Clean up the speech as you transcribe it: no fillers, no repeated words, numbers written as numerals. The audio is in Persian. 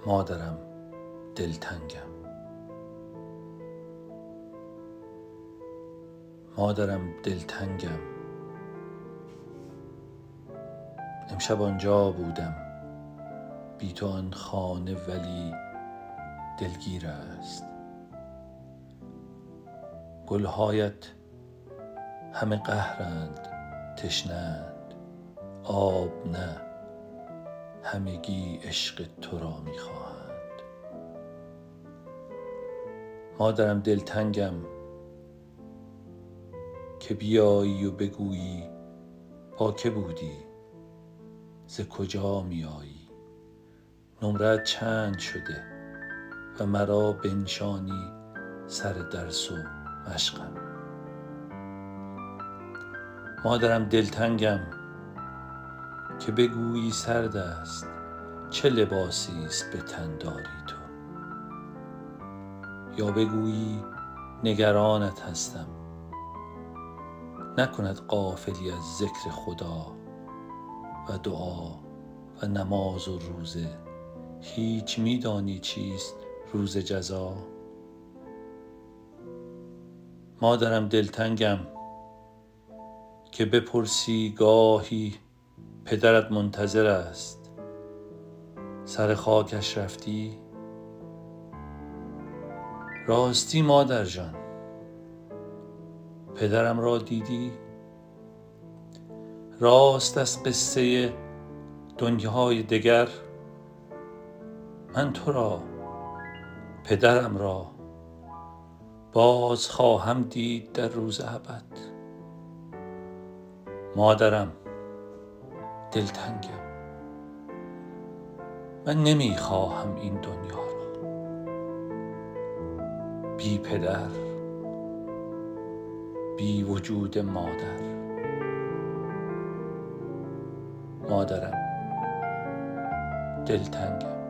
مادرم دلتنگم. مادرم دلتنگم. امشب آنجا بودم، بی تو آن خانه ولی دلگیر است. گلهایت همه قهرند، تشنه‌اند، آب نه، همگی عشق تو را می خواهند. مادرم دلتنگم که بیایی و بگویی با که بودی، ز کجا می آیی، نمره‌ات چند شده و مرا بنشانی سر درس و مشقم. مادرم دلتنگم که بگویی سرد است، چه لباسی است به تن داری تو، یا بگویی نگرانت هستم، نکند غافلی از ذکر خدا و دعا و نماز و روزه. هیچ می دانی چیست روز جزا؟ مادرم دلتنگم که بپرسی گاهی پدرت منتظر است، سر خاکش رفتی؟ راستی مادر جان، پدرم را دیدی؟ راست از قصه دنیای دگر؟ من تو را، پدرم را، باز خواهم دید در روز ابد. مادرم دلتنگم. من نمی خواهم این دنیا را بی پدر، بی وجود مادر. مادرم دلتنگم.